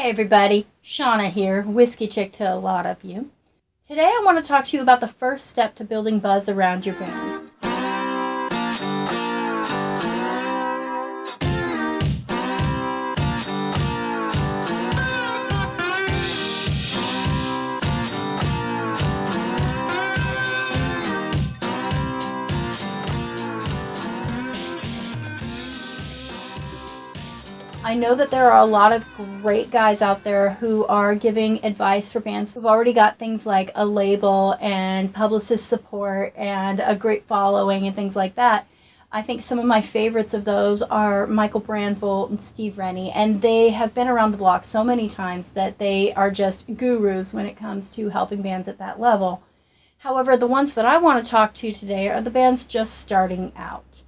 Hey everybody, Shauna here, Whiskey Chick to a lot of you. Today I want to talk to you about the first step to building buzz around your band. I know that there are a lot of great guys out there who are giving advice for bands who've already got things like a label and publicist support and a great following and things like that. I think some of my favorites of those are Michael Brandvolt and Steve Rennie, and they have been around the block so many times that they are just gurus when it comes to helping bands at that level. However, the ones that I want to talk to today are the bands just starting out.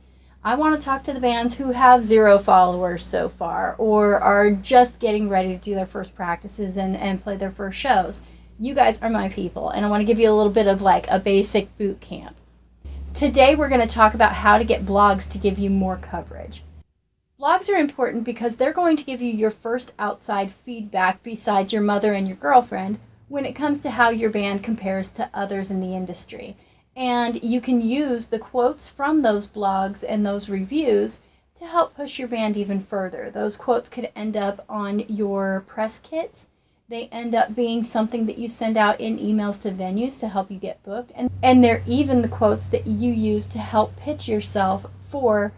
I want to talk to the bands who have 0 followers so far or are just getting ready to do their first practices and play their first shows. You guys are my people, and I want to give you a little bit of like a basic boot camp. Today we're going to talk about how to get blogs to give you more coverage. Blogs are important because they're going to give you your first outside feedback besides your mother and your girlfriend when it comes to how your band compares to others in the industry. And you can use the quotes from those blogs and those reviews to help push your band even further. Those quotes could end up on your press kits. They end up being something that you send out in emails to venues to help you get booked. And they're even the quotes that you use to help pitch yourself for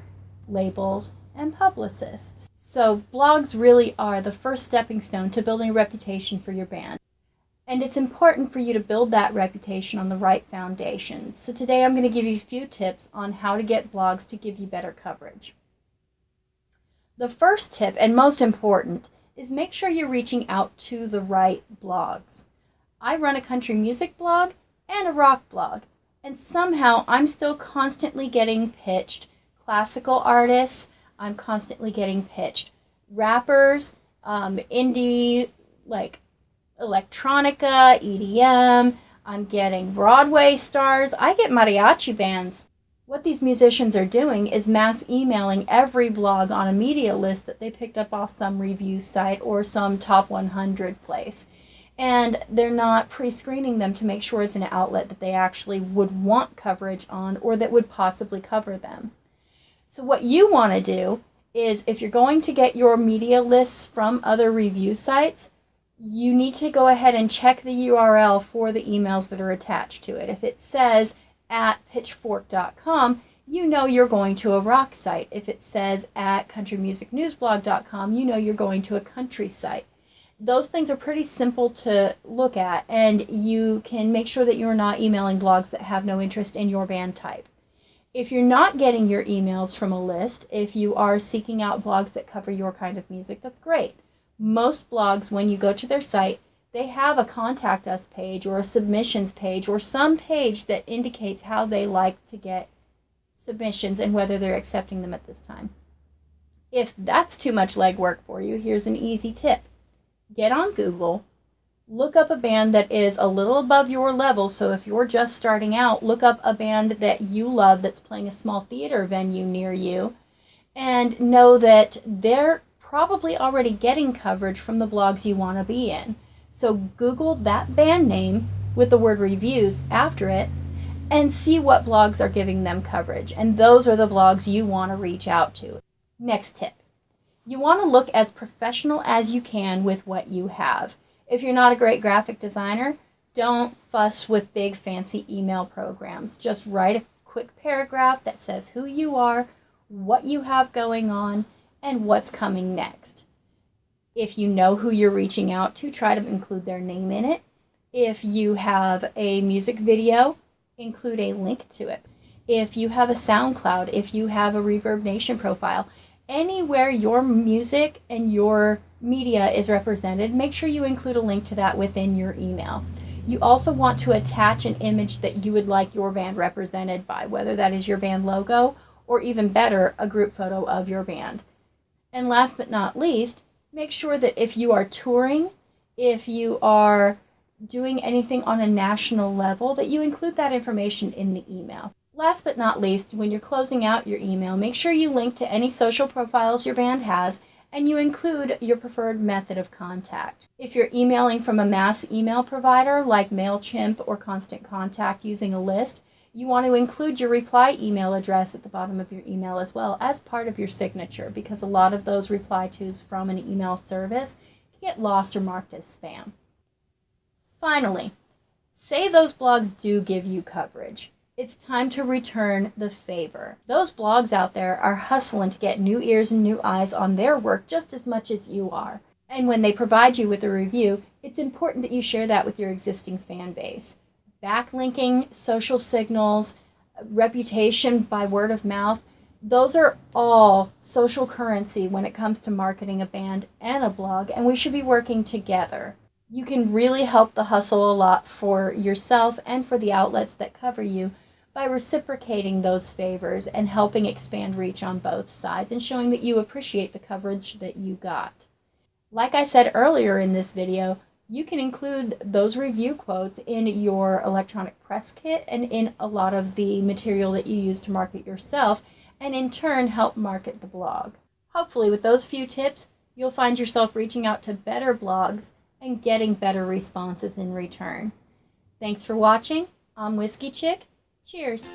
labels and publicists. So blogs really are the first stepping stone to building a reputation for your band. And it's important for you to build that reputation on the right foundation. So today I'm going to give you a few tips on how to get blogs to give you better coverage. The first tip, and most important, is make sure you're reaching out to the right blogs. I run a country music blog and a rock blog, and somehow I'm still constantly getting pitched classical artists. I'm constantly getting pitched rappers, indie, like electronica, EDM. I'm getting Broadway stars. I get mariachi bands. What these musicians are doing is mass emailing every blog on a media list that they picked up off some review site or some top 100 place. And they're not pre-screening them to make sure it's an outlet that they actually would want coverage on or that would possibly cover them. So what you want to do is, if you're going to get your media lists from other review sites, you need to go ahead and check the URL for the emails that are attached to it. If it says at pitchfork.com, you know you're going to a rock site. If it says at countrymusicnewsblog.com, you know you're going to a country site. Those things are pretty simple to look at, and you can make sure that you're not emailing blogs that have no interest in your band type. If you're not getting your emails from a list, if you are seeking out blogs that cover your kind of music, that's great. Most blogs, when you go to their site, they have a contact us page or a submissions page or some page that indicates how they like to get submissions and whether they're accepting them at this time. If that's too much legwork for you, here's an easy tip. Get on Google, look up a band that is a little above your level. So if you're just starting out, look up a band that you love that's playing a small theater venue near you, and know that they're probably already getting coverage from the blogs you want to be in. So Google that band name with the word reviews after it and see what blogs are giving them coverage. And those are the blogs you want to reach out to. Next tip. You want to look as professional as you can with what you have. If you're not a great graphic designer, don't fuss with big fancy email programs. Just write a quick paragraph that says who you are, what you have going on, and what's coming next. If you know who you're reaching out to, try to include their name in it. If you have a music video, include a link to it. If you have a SoundCloud, if you have a Reverb Nation profile, anywhere your music and your media is represented, make sure you include a link to that within your email. You also want to attach an image that you would like your band represented by, whether that is your band logo or, even better, a group photo of your band. And last but not least, make sure that if you are touring, if you are doing anything on a national level, that you include that information in the email. Last but not least, when you're closing out your email, make sure you link to any social profiles your band has and you include your preferred method of contact. If you're emailing from a mass email provider like MailChimp or Constant Contact using a list, you want to include your reply email address at the bottom of your email as well as part of your signature, because a lot of those reply tos from an email service can get lost or marked as spam. Finally, say those blogs do give you coverage. It's time to return the favor. Those blogs out there are hustling to get new ears and new eyes on their work just as much as you are. And when they provide you with a review, it's important that you share that with your existing fan base. Backlinking, social signals, reputation by word of mouth, those are all social currency when it comes to marketing a band and a blog, and we should be working together. You can really help the hustle a lot for yourself and for the outlets that cover you by reciprocating those favors and helping expand reach on both sides and showing that you appreciate the coverage that you got. Like I said earlier in this video, you can include those review quotes in your electronic press kit and in a lot of the material that you use to market yourself, and in turn help market the blog. Hopefully with those few tips, you'll find yourself reaching out to better blogs and getting better responses in return. Thanks for watching. I'm WhiskeyChick. Cheers.